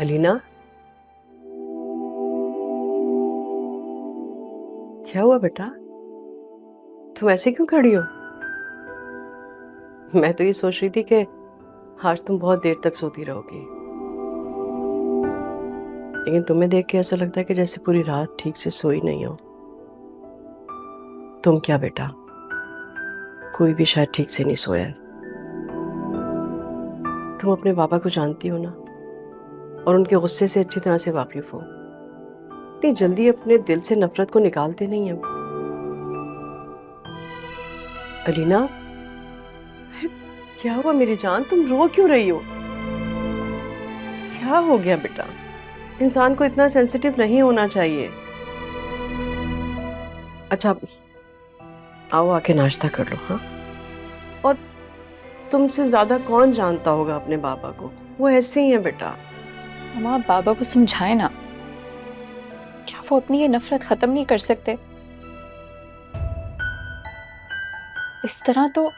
अलीना, क्या हुआ बेटा? तुम ऐसे क्यों खड़ी हो? मैं तो ये सोच रही थी कि आज तुम बहुत देर तक सोती रहोगी, लेकिन तुम्हें देख के ऐसा लगता है कि जैसे पूरी रात ठीक से सोई नहीं हो। तुम क्या बेटा, कोई भी शायद ठीक से नहीं सोया है। तुम अपने पापा को जानती हो ना, और उनके गुस्से से अच्छी तरह से वाकिफ हो। इतनी जल्दी अपने दिल से नफरत को निकालते नहीं है। अलीना, क्या हुआ मेरी जान? तुम रो क्यों रही हो? क्या हो गया बेटा? इंसान को इतना सेंसिटिव नहीं होना चाहिए। अच्छा, आओ आके नाश्ता कर लो। हाँ, और तुमसे ज्यादा कौन जानता होगा अपने बाबा को? वो ऐसे ही है बेटा। हम आप बाबा को समझाए ना, क्या वो अपनी ये नफरत खत्म नहीं कर सकते? इस तरह तो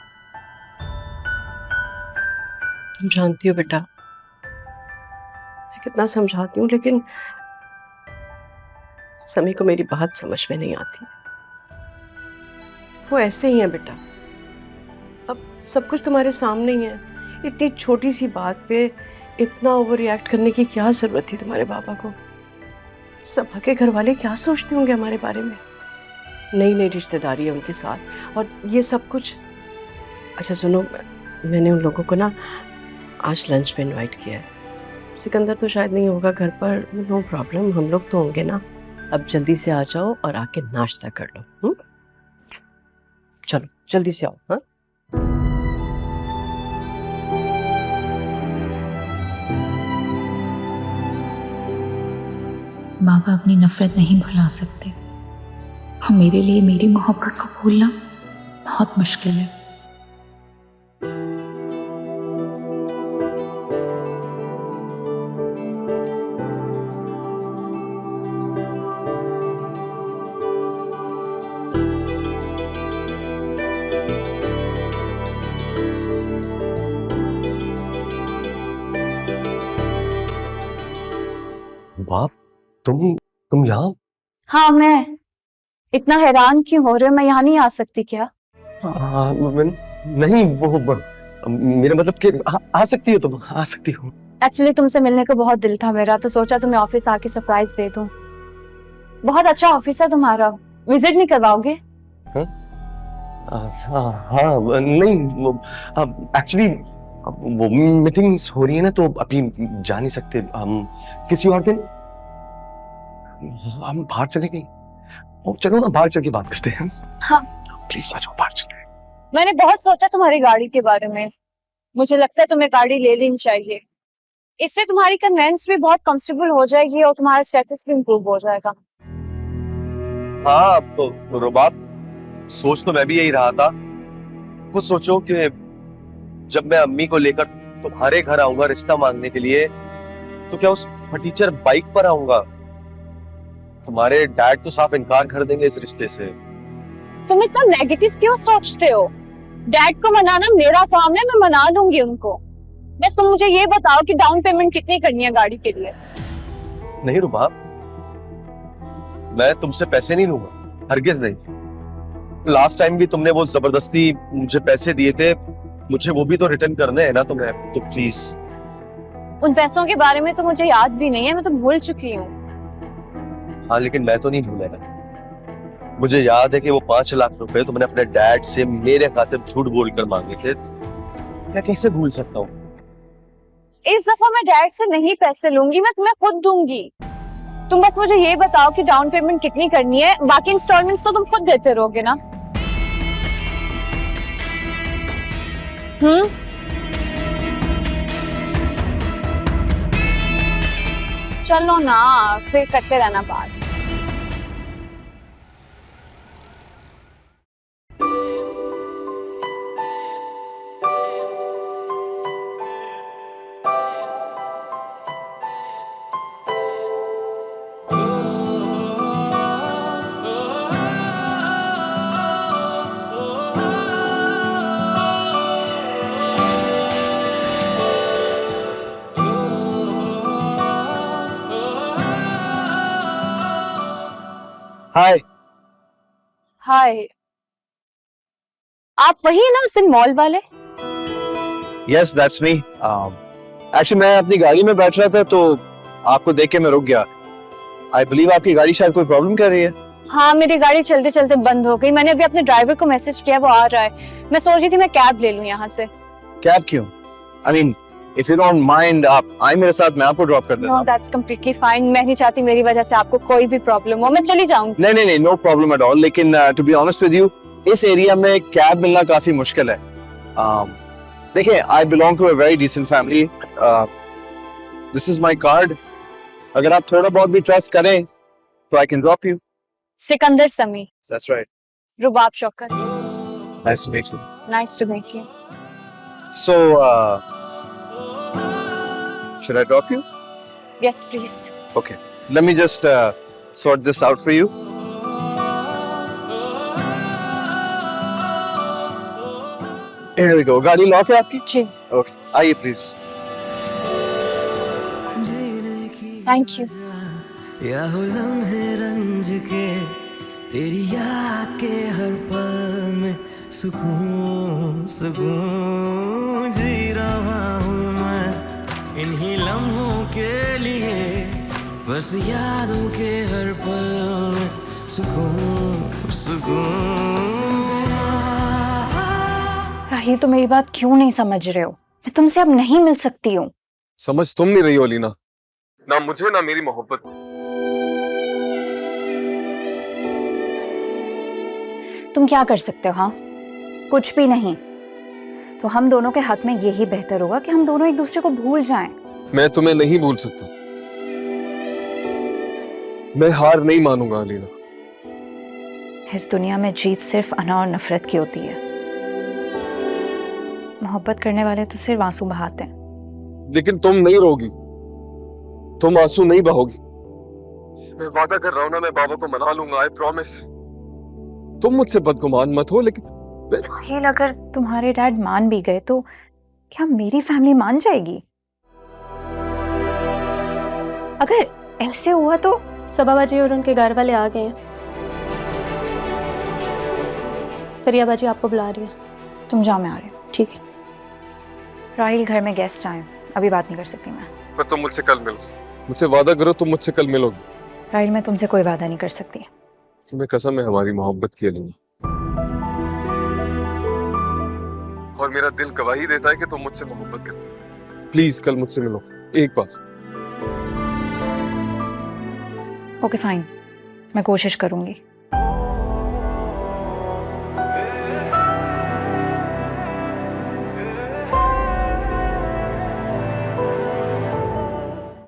तुम जानती हो बेटा, मैं कितना समझाती हूँ, लेकिन समी को मेरी बात समझ में नहीं आती। वो ऐसे ही है बेटा। अब सब कुछ तुम्हारे सामने ही है। इतनी छोटी सी बात पे इतना ओवर रिएक्ट करने की क्या जरूरत थी तुम्हारे पापा को? सभा के घर वाले क्या सोचते होंगे हमारे बारे में? नई नई रिश्तेदारी है उनके साथ, और ये सब कुछ। अच्छा सुनो, मैंने उन लोगों को ना आज लंच पे इनवाइट किया है। सिकंदर तो शायद नहीं होगा घर पर। नो प्रॉब्लम, हम लोग तो होंगे ना। अब जल्दी से आ जाओ और आके नाश्ता कर लो। चलो जल्दी से आओ। हाँ, बाबा अपनी नफरत नहीं भुला सकते, और मेरे लिए मेरी मोहब्बत को भूलना बहुत मुश्किल है। बाप, तुम यहाँ? हाँ, मैं इतना हैरान क्यों हो रहे हो? मैं यहाँ नहीं आ सकती क्या? नहीं, वो मेरा मतलब कि आ सकती हो, तुम आ सकती हो। एक्चुअली तुमसे मिलने को बहुत दिल था मेरा, तो सोचा तुम्हें ऑफिस आके सरप्राइज दे दूं। बहुत अच्छा ऑफिस है तुम्हारा, विजिट नहीं करवाओगे? हाँ हाँ, नहीं वो एक्चुअली वो मीटिंग्स हो रही है ना, तो अभी जा नहीं सकते। हम किसी और दिन हम बाहर चले गए। ओ चलो ना, बाहर चल के बात करते हैं। हाँ प्लीज आ जाओ, बाहर चले। मैंने बहुत सोचा तुम्हारी गाड़ी के बारे में। मुझे लगता है तुम्हें गाड़ी ले लेनी चाहिए। इससे तुम्हारी कन्वेंस भी बहुत कंफर्टेबल हो जाएगी और तुम्हारा स्टेटस भी इम्प्रूव हो जाएगा। हाँ तो रुबाब, सोच तो मैं भी यही रहा था। वो सोचो कि जब मैं अम्मी को लेकर तुम्हारे घर आऊंगा रिश्ता मांगने के लिए, तो क्या उस फटीचर बाइक पर आऊंगा? तुम्हारे डैड तो साफ इनकार कर देंगे इस रिश्ते से। तुम इतना नेगेटिव क्यों सोचते हो? डैड को मनाना मेरा काम है, मैं मना लूंगी उनको। बस तुम मुझे ये बताओ कि डाउन पेमेंट कितनी करनी है गाड़ी के लिए? नहीं रुबाब, मैं तुमसे पैसे नहीं लूंगा, हरगिज नहीं। लास्ट टाइम भी तुमने वो जबरदस्ती मुझे पैसे दिए थे, मुझे वो भी तो रिटर्न करने हैं ना तुम्हें, तो प्लीज। उन पैसों के बारे में तो मुझे याद भी नहीं है, मैं तो भूल चुकी हूँ। हाँ लेकिन मैं तो नहीं भूला ना। मुझे याद है कि वो 5 लाख रुपए तुमने अपने डैड से मेरे खातिर झूठ बोलकर मांगे थे। मैं कैसे भूल सकता हूँ? इस दफा मैं डैड से नहीं पैसे लूंगी, मैं तुम्हें खुद दूंगी। तुम बस मुझे ये बताओ कि डाउन पेमेंट कितनी करनी है, बाकी इंस्टॉलमेंट्स तो तुम खुद देते रहोगे ना? चलो ना, फिर करते रहना बात। हाय। हाय, आप वही है ना उस दिन मॉल वाले? Yes that's me. एक्चुअली मैं अपनी गाड़ी में बैठ रहा था तो आपको देख के मैं रुक गया। आई बिलीव आपकी गाड़ी शायद कोई प्रॉब्लम कर रही है। हाँ, मेरी गाड़ी चलते चलते बंद हो गई। मैंने अभी अपने ड्राइवर को मैसेज किया, वो आ रहा है। मैं सोच रही थी मैं कैब ले लूं यहाँ से। कैब क्यों? I mean if you don't mind आप आए मेरे साथ, मैं आपको ड्रॉप कर देता नो हूँ। That's completely fine. मैं नहीं चाहती मेरी वजह से आपको कोई भी प्रॉब्लम हो। मैं चली जाऊंगी। नहीं नहीं नहीं, नो प्रॉब्लम एट ऑल। लेकिन to be honest with you, इस एरिया में कैब मिलना काफी मुश्किल है। देखिए, I belong to a very decent family. This is my card. अगर आप थोड़ा बहुत भी ट्रस्ट करें तो I can drop you. Sikandar Sami. That's right. Rubab Shaukat. Nice to meet you. Nice to meet you. So, should I drop you? Yes please. Okay. Let me just sort this out for you. Here we go. गाड़ी lock है आपकी? जी, Okay. आइए please. Thank you. या हो लम्हे रंज के, तेरी याद के हर पल में सुकून सुकून जी रहा हूँ मैं इन्हीं लम्हों के लिए, बस यादों के हर पल में सुकून सुकून। राही, तो मेरी बात क्यों नहीं समझ रहे हो? मैं तुमसे अब नहीं मिल सकती हूँ। समझ तुम नहीं रही हो लीना, ना मुझे ना मेरी मोहब्बत। तुम क्या कर सकते हो? हाँ, कुछ भी नहीं। तो हम दोनों के हाथ में यही बेहतर होगा कि हम दोनों एक दूसरे को भूल जाएं। मैं तुम्हें नहीं भूल सकता। मैं हार नहीं मानूंगा लीना। इस दुनिया में जीत सिर्फ अना और नफरत की होती है। मोहब्बत करने वाले तो सिर्फ आंसू बहाते हैं। लेकिन तुम नहीं रोगी, तुम आंसू नहीं बहोगी। मैं वादा कर रहा हूं ना, मैं बाबा को मना लूंगा, आई प्रॉमिस। तुम मुझसे बदगुमान मत हो, लेकिन राहील, अगर तुम्हारे डैड मान भी गए तो क्या मेरी फैमिली मान जाएगी? अगर ऐसे हुआ तो सबा बाजी और उनके घर वाले आ गए हैं। फरिया बाजी आपको बुला रही है। तुम जाओ, मैं आ रही हूँ। ठीक है। राहील, घर में गेस्ट आए, अभी बात नहीं कर सकती मैं। पर तुम मुझसे कल मिलो, मुझसे वादा करो तुम मुझसे कल मिलोगी। राहील, मैं तुमसे कोई वादा नहीं कर सकती। तुम्हें कसम है हमारी मोहब्बत की लीना, और मेरा दिल गवाही देता है कि तुम मुझसे मोहब्बत करती हो। प्लीज कल मुझसे मिलो एक बार। ओके फाइन, मैं कोशिश करूंगी।